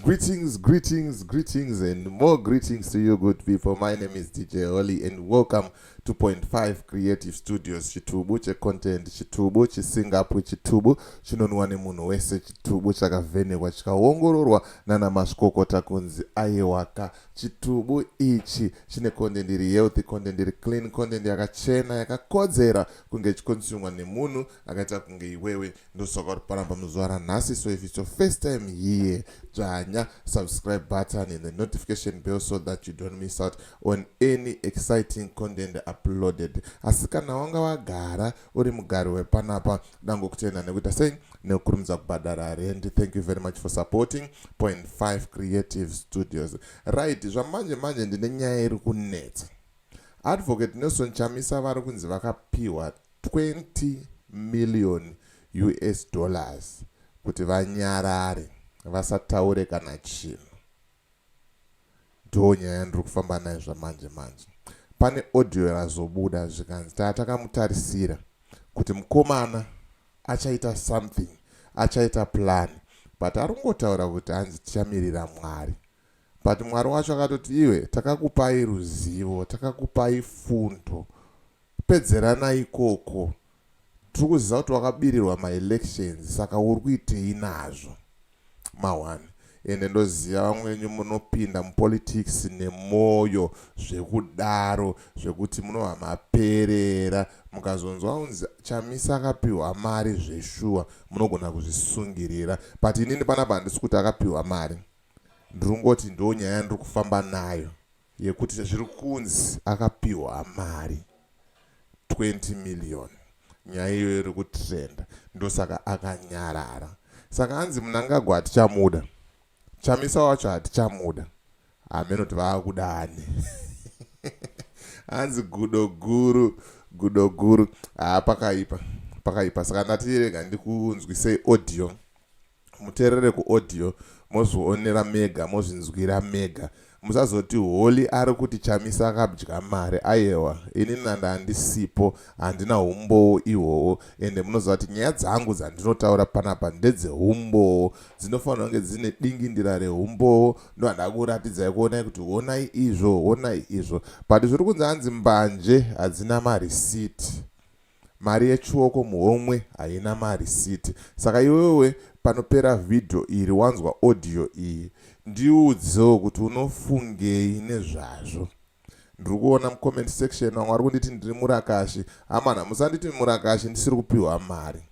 Greetings, and more greetings to you, good people. My name is DJ Oli, and welcome to Point 5 Creative Studios. Chitubu che content, chitubu chisingapu, chitubu chinonwane muno wese, chitubu chakavhenekwa chikaongororwa nana mazvikokota kunzi aiwaka. Chitubu ichi chine content iri healthy, content iri clean, content yakachena, yakakodzera kunge chikonsumwa nemunhu akaita kunge iwewe. Ndosaka kuti paramba muzuva ranhasi. So if it's your first time here, dzvanya subscribe button and the notification bell so that you don't miss out on any exciting content uploaded. Asi kana wanga wagara uri mugari wepanapa, dangokutenda nekuita sei nekukurumidza kubhadhara rent. Thank you very much for supporting Point 5 Creative Studios. Right, zvamanje ndine nyaya iri kunetsa. Advocate Nelson Chamisa vari kunzi vakapiwa 20 million US dollars kuti vanyarare vasataure kana chinhu. Ndo nyaya ndiri kufamba nayo zvamanje. Pane audio razobuda zvikanzi takamutarisira kuti mukomana achaita something, achaita plan, but aringotaura kuti hanzi tichamirira Mwari. But Mwari wacho akatoti iwe takakupai ruzivo, takakupai fundo, pedzerana ikoko. Tiri kuziva kuti wakabirirwa ma-elections, saka uri kuitei nazvo mawani. Ende ndoziva vamwenyu munopinda mupolitics nemoyo zvekudaro, zvekuti munova maperera. Mukazonzwa unzi Chamisa akapiwa mari zveshuwa, munogona kuzvisungirira. But inini panapa handisi kuti akapiwa mari. Ndringoti ndo nyaya ndiri kufamba nayo yekuti zviri kunzi akapiwa mari 20 million. Nyaya iyo iri kutrenda, ndosaka akanyarara. Saka hanzi Mnangagwa hatichamuda, Chamisa wacho hatichamuda, amenoti vaakudani. Hanzi gudo guru pakaipa. Saka ndatirega ndikunzwisei audio, muteerere kuaudio mozvionera mega, mozvinzwira mega. Musazoti holi ari kuti Chamisa akabya mari. Aiwa, ini nanda handisipo, handina umbowo ihwohwo. Ende munoziva kuti nyaya dzangu dzandinotaura panapa ndedzeumbowo, dzinofanira kunge dzine dingindira reumbowo. Ndo handakuratidzai kuonai kuti onai izvo. But zviri kunzi hanzi mbanje hadzina marisiti, mari yechioko muhomwe haina marisiti. Saka iwewe panopera video iri wanzwa audio iyi, ndiudzewo kuti unofungei nezvazvo. Ndiri kuona mucomment section vamwe vari kunditi ndiri murakashi. Amana, musanditi murakashi ndisiri kupiwa mari.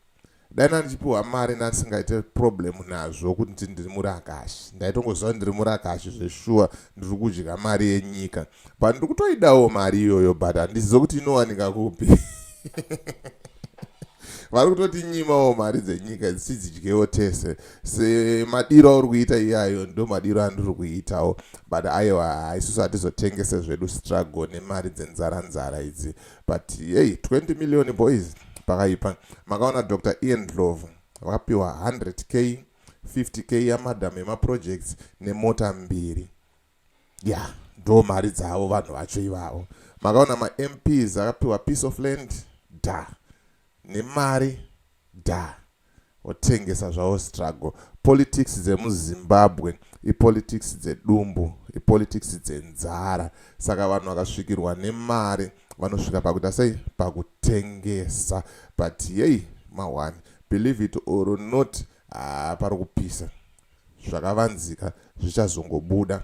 Dai nandichipiwa mari nandisingaite problem nazvo kuti ndiri murakashi. Ndaitongoziva ndiri murakashi zveshuwa, ndiri kudya mari yenyika. But ndiri kutoidawo mari iyoyo, but handizivi kuti inowanika kupi. Vari kutoti nyimawo mari dzenyika dzichidyewo tese. Semadiro auri kuita iyayo ndo madiro andiri kuitawo. But aiwa, isusu hatizotengese zvedu struggle nemari dzenzara idzi. But hey, 20 million boys pakaipa. Makaona Dr. Ian Ndlovu vakapiwa 100k, 50k yamadhamu emaprojects nemota 2. Yeah, ndo mari dzavo vanhu vacho ivavo. Makaona ma-MPs akapiwa piece of land, nemari otengesa zvavo struggle. Politics dzemuZimbabwe ipolitics dzedumbu, ipolitics dzenzara. Saka vanhu vakasvikirwa nemari vanosvika pakuita sei, pakutengesa. But hey, mawani, believe it or not, pari kupisa. Zvakavanzika zvichazongobuda.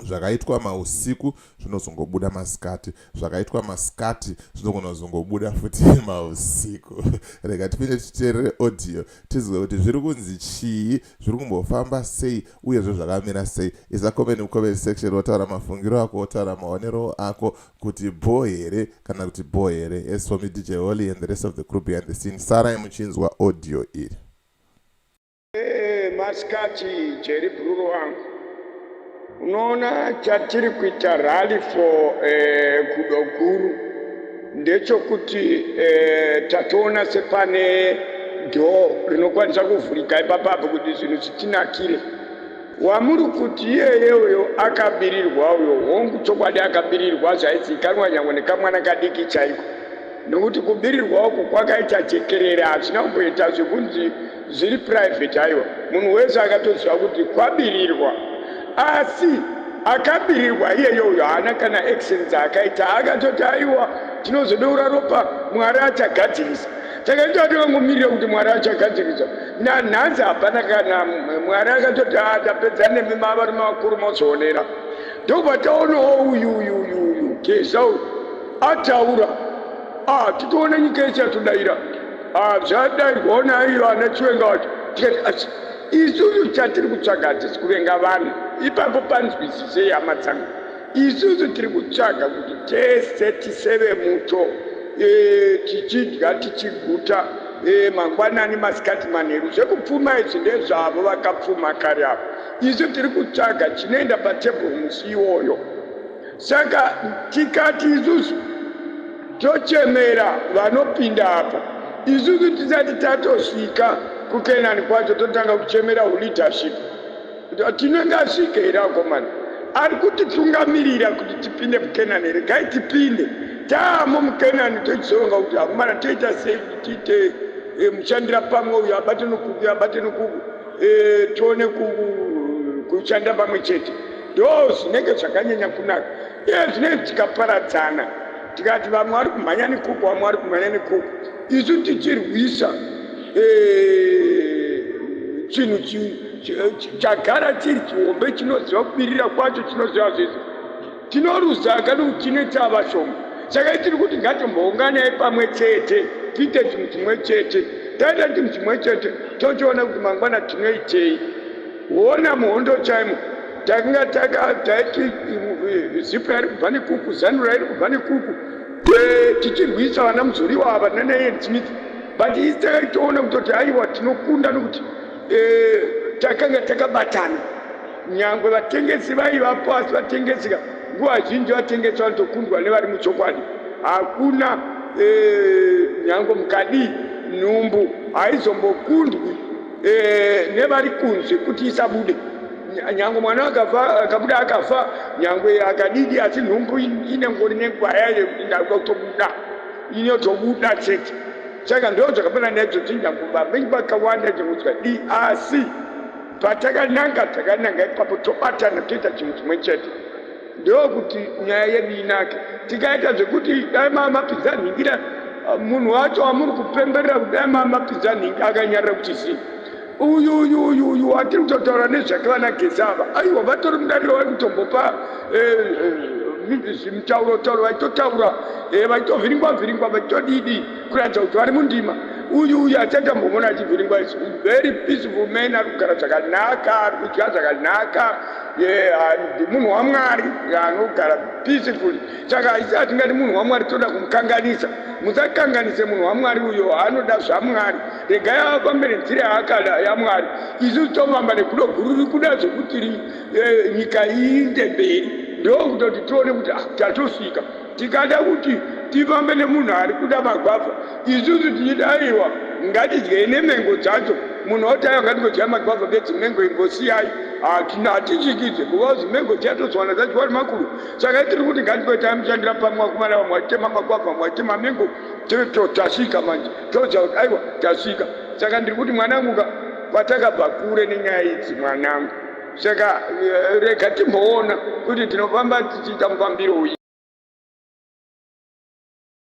Zvakaitwa mausiku zvinozongobuda masikati, zvakaitwa masikati zvinogona kuzongobuda futi mausiku. Rega tipinde titeerere audio tizwe kuti zviri kunzi chii, zviri kumbofamba sei, uyezve zvakamira sei. Isa comment mucomment section wotaura mafungiro ako, wotaura maonero ako kuti bo here kana kuti bo here. As for me, DJ Oli and the rest of the crew behind the scene, Sarai muchinzwa audio iri. Masikati Jerry Bruro wangu, unoona chatiri kuita rally for kudokuru ndechokuti tatoona sepane do rinokwanisa kuvhurika ipapapo kuti zvinhu zvitinakire. Wamuri kuti iyeyo akabirirwa uyo hongu chokwadi akabirirwa zvaizikanwa nyangwe nekamwana kadiki chaiko. Nokuti kubirirwa uku kwakaita jekerera, hazvina kumboita zvekunzi zviri private aiwa. munhu wese akatoziva kuti kwabirirwa. Asi akabirirwa iyeyo uyo haana kana action dzaakaita, akatoti aiwa tinozodeura ropa Mwari achagadzirisa. Takaita tikangomirira kuti Mwari achagadzirisa, nanhasi hapana kana Mwari akatoti tapedza nemi mavari makuru mozoonera. Ndobva taonawo uyu Geza uyu ataura, titoona nyika ichatodaira, zvadairwawo naiyo ana Chiwenga wacho. Tikati isusu chatiri kutsvaga hatisi kuvenga vanhu, ipapo panzwisisei hama dzangu. Isusu tiri kutsvaga kuti tese tiseve muto, tichidya tichiguta, mangwanani masikati manheru. Zvekupfuma izvi ndezvavo vakapfuma kare apo. Isu tiri kutsvaga chinoenda patebhuru musi iwoyo. Saka tikati isusu tochemera vanopinda apa, isusu tisati tatosvika kuKenani kwacho totanga kuchemera leadership. Tinenge asvika here akomana, ari kutitungamirira kuti tipinde muKenani, regai tipinde. Taamo muKenani tochizonga kuti akomana toita sei kuti tiite mushandira pamwe, uyu abate nokuku, uyu abate nokuku, tione kushanda pamwe chete. Ndo zvinenge zvakanyanya kunaka. Zvinenge tikaparadzana tikati vamwe vari kumhanya nekuku, vamwe vari kumhanya nekuku, isu tichirwisa chinhu chagara chiri chihombe chinoziva kubirira kwacho, chinoziva zvese. Tinoruzaka nokuti chinoita vashoma. Saka tiri kuti ngatimbounganai pamwe chete, tiite chinhu chimwe chete. Taita chinhu chimwe chete tochiona kuti mangwana tinoitei. Wona muhondo chaimo takanga taiti zipo yari kubva nekuku, zanura iri kubva nekuku, tichirwisa vana muzoriwa ava nanaED Smith. But isi takaitoona kutoti aiwa tinokunda nokuti takanga takabatana. Nyangwe vatengesi vaivapo, asi vatengesika nguva zhinji vatengesi vanotokundwa nevari muchokwadi. Hakuna nyangwe mukadi nhumbu haizombokundwi nevari kunze kuti isabude. Nyangwe mwana akabuda akafa, nyangwe akadidi, asi nhumbu inengori negwaya inatobuda, inotobuda chete. Saka ndo zvakapana naizvo nyangwe vavengi vakawanda chekutya asi patakananga ipapo tobatana toita chinhu chimwe chete. Ndokuti nyaya yedu inake. Tikaita zvekuti dai mamapidza nhingira, munhu wacho wamuri kupemberera kuti dai mamapidza nhingi akanyarira kuti zii, uyu watiri kutotaura nezvake vana Geza ava, aiwa vatori mudariro vari kutombopa mutauro vaitotaura, vaitovhiringwa vaitodidi kuratidza kuti vari mundima. Uyu hachatamboona achivhiringwa izvi. Very peaceful man, ari kugara zvakanaka, ari kudya zvakanaka, munhu waMwari anogara peacefully. Saka haisi hatingati munhu waMwari toda kumukanganisa. Musakanganise munhu waMwari uyo, anoda zvaMwari. Regai afambe nenzira yaakada yaMwari. Isu tofamba nekudo guru riri kuda zvokuti nyika iinde mberi. Ndokutoti tione kuti tatosvika. Tikada kuti tifambe nemunhu ari kuda magwavha, isusu tichidaiwa ngatidyei nemengo dzacho. Munhu otaiwa ngatingodya magwavha ngedzimengo imbosiyai, hatichikidze because mengo dzatozwana dzacho vari makuru. Saka tiri kuti ngatimboitai mushandira pamwe, akomana vamwe vaitema magwavha, vamwe vaitema mengo, tasvika manje toziva kuti aiwa tasvika. Saka ndiri kuti mwanangu, kwatakabva kure nenyaya idzi mwanangu. Saka rega timboona kuti tinofamba tichiita mufambiro uyu.